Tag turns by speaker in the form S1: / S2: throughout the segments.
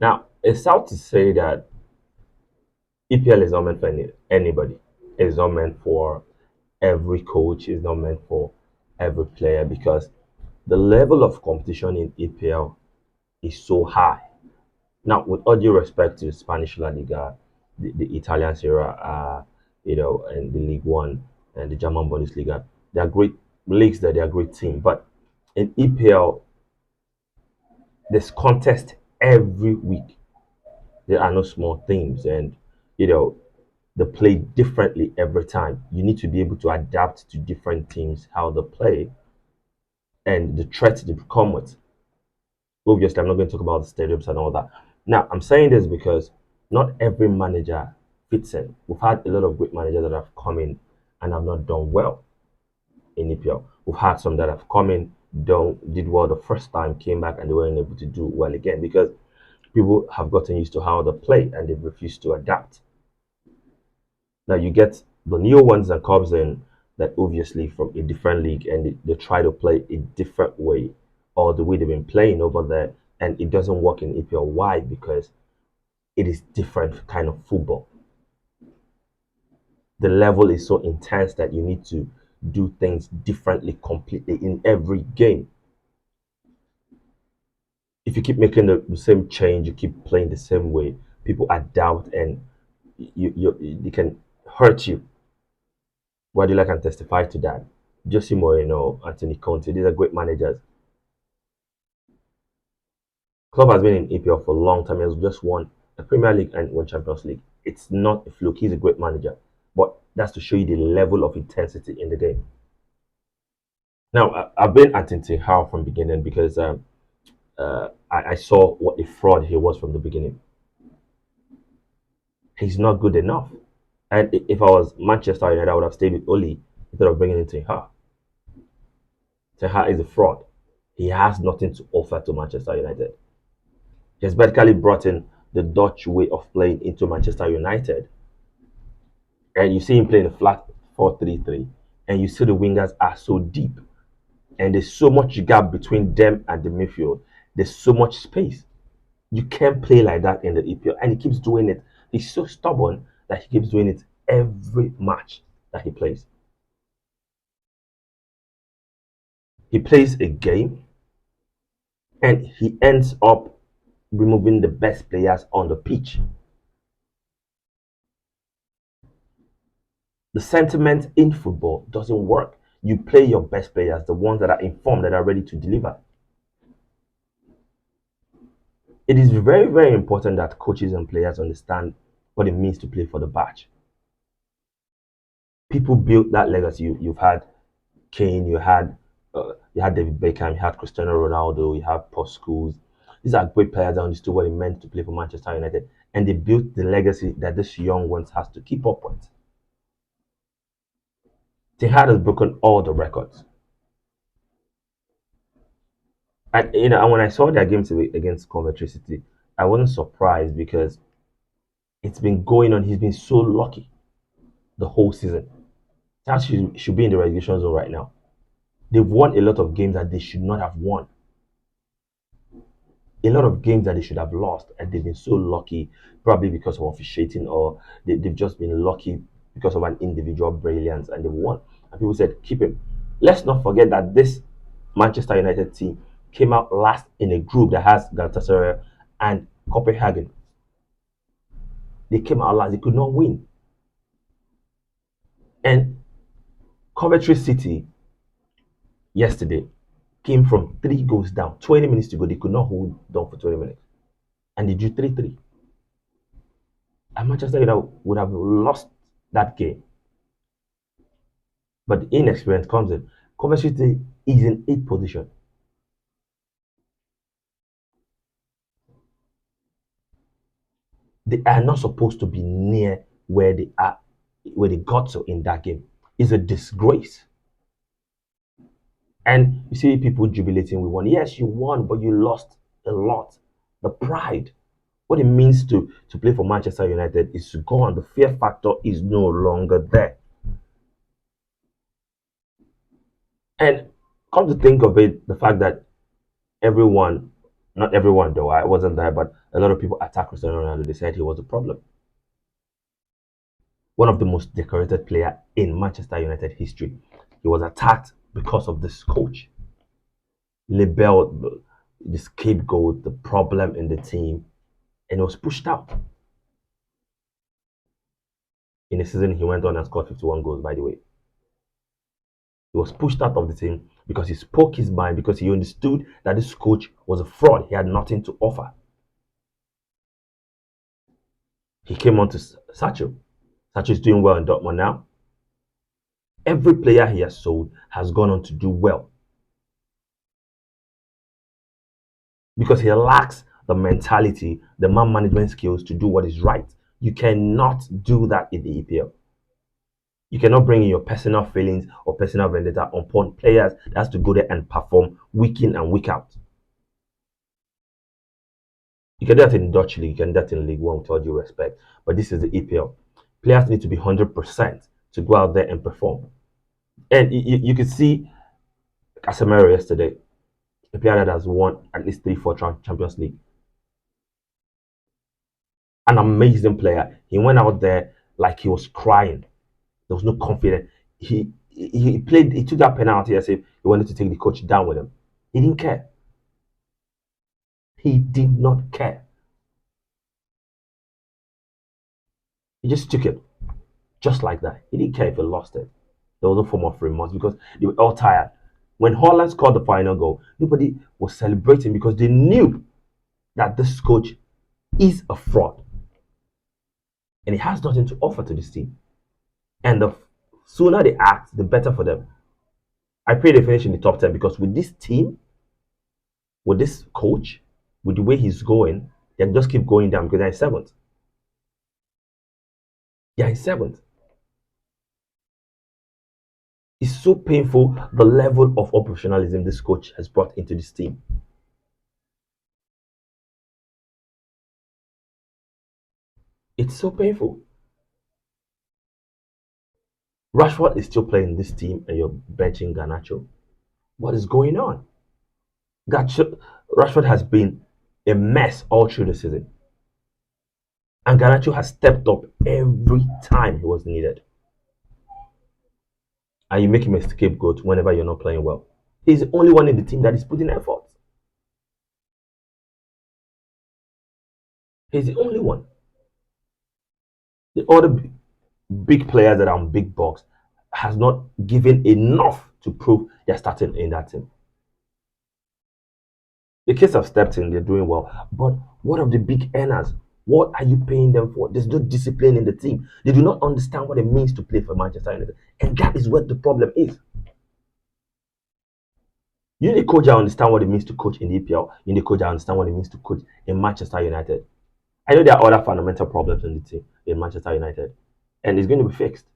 S1: Now, it's out to say that EPL is not meant for anybody. It's not meant for every coach. It's not meant for every player because the level of competition in EPL is so high. Now, with all due respect to Spanish La Liga, the Italian Serie A, and the League One and the German Bundesliga, they are great leagues. That they are great team, but in EPL, there's contest every week. There are no small teams, and you know they play differently every time. You need to be able to adapt to different teams, how they play, and the threats they come with. Obviously, I'm not going to talk about the stadiums and all that. Now, I'm saying this because not every manager fits in. We've had a lot of great managers that have come in and have not done well in EPL. We've had some that have come in, did well the first time, came back, and they weren't able to do well again because people have gotten used to how they play and they've refused to adapt. Now you get the new ones that comes in that obviously from a different league and they try to play a different way or the way they've been playing over there and it doesn't work in EPL. Why? Because it is different kind of football. The level is so intense that you need to do things differently completely in every game. If you keep making the same change, you keep playing the same way, people adapt and they can hurt you. Guardiola can testify to that. Jose Mourinho, Anthony Conte, these are great managers. Klopp has been in EPL for a long time. He has just won the Premier League and won Champions League. It's not a fluke. He's a great manager. But that's to show you the level of intensity in the game. Now, I've been at Ten Hag from beginning because I saw what a fraud he was from the beginning. He's not good enough. And if I was Manchester United, I would have stayed with Oli instead of bringing in Ten Hag. Ten Hag is a fraud. He has nothing to offer to Manchester United. He has basically brought in the Dutch way of playing into Manchester United. And you see him playing a flat 4-3-3. And you see the wingers are so deep. And there's so much gap between them and the midfield. There's so much space. You can't play like that in the EPL. And he keeps doing it. He's so stubborn that he keeps doing it every match that he plays. He plays a game and he ends up removing the best players on the pitch. The sentiment in football doesn't work. You play your best players, the ones that are informed, that are ready to deliver. It is very, very important that coaches and players understand what it means to play for the badge. People built that legacy. You've had Kane, you had David Beckham, you had Cristiano Ronaldo, you have Paul Scholes. These are great players that understood what it meant to play for Manchester United, and they built the legacy that this young ones has to keep up with. Ten Hag has broken all the records. And and when I saw their games against Coventry City, I wasn't surprised because it's been going on. He's been so lucky the whole season. That should be in the relegation zone right now. They've won a lot of games that they should not have won. A lot of games that they should have lost, and they've been so lucky, probably because of officiating, or they've just been lucky because of an individual brilliance, and they won. And people said, keep him. Let's not forget that this Manchester United team came out last in a group that has Galatasaray and Copenhagen. They came out last. They could not win. And Coventry City yesterday came from 3 goals down, 20 minutes to go. They could not hold down for 20 minutes. And they drew 3-3. And Manchester United would have lost that game. But the inexperience comes in. Coventry City is in 8th position. They are not supposed to be near where they got to in that game. It's a disgrace. And you see people jubilating, we won. Yes, you won, but you lost a lot. The pride, what it means to play for Manchester United is gone. The fear factor is no longer there. And come to think of it, the fact that everyone Not everyone though. I wasn't there, but a lot of people attacked Cristiano Ronaldo. They said he was the problem. One of the most decorated player in Manchester United history. He was attacked because of this coach. Labeled the scapegoat, the problem in the team, and he was pushed out. In a season, he went on and scored 51 goals, by the way. He was pushed out of the team because he spoke his mind, because he understood that this coach was a fraud. He had nothing to offer. He came on to Sacho. Sacho is doing well in Dortmund now. Every player he has sold has gone on to do well because he lacks the mentality, the man management skills to do what is right. You cannot do that in the EPL. You cannot bring in your personal feelings or personal vendetta upon players that has to go there and perform week in and week out. You can do that in Dutch league, you can do that in League One with all due respect, but this is the EPL. Players need to be 100% to go out there and perform. And you could see Casemiro yesterday, a player that has won at least 3, 4 Champions League. An amazing player. He went out there like he was crying. There was no confidence. He played. He took that penalty as if he wanted to take the coach down with him. He didn't care. He did not care. He just took it, just like that. He didn't care if he lost it. There was no form of remorse because they were all tired. When Holland scored the final goal, nobody was celebrating because they knew that this coach is a fraud and he has nothing to offer to this team. And the sooner they act, the better for them. I pray they finish in the top 10 because with this team, with this coach, with the way he's going, they just keep going down because they're in seventh. They're in seventh. It's so painful the level of professionalism this coach has brought into this team. It's so painful. Rashford is still playing this team and you're benching Garnacho. What is going on? Rashford has been a mess all through the season. And Garnacho has stepped up every time he was needed. And you make him a scapegoat whenever you're not playing well. He's the only one in the team that is putting effort. He's the only one. The other big players that are on big box has not given enough to prove they're starting in that team. The kids have stepped in, they're doing well. But what of the big earners? What are you paying them for? There's no discipline in the team. They do not understand what it means to play for Manchester United. And that is what the problem is. You need a coach that understand what it means to coach in the EPL. You need a coach that understand what it means to coach in Manchester United. I know there are other fundamental problems in the team in Manchester United, and it's going to be fixed.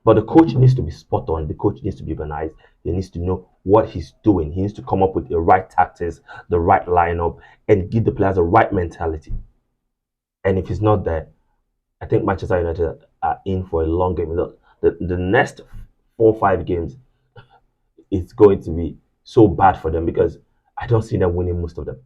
S1: But the coach needs to be spot on. The coach needs to be organized. He needs to know what he's doing. He needs to come up with the right tactics, the right lineup, and give the players the right mentality. And if he's not there, I think Manchester United are in for a long game. The next 4 or 5 games, it's going to be so bad for them because I don't see them winning most of them.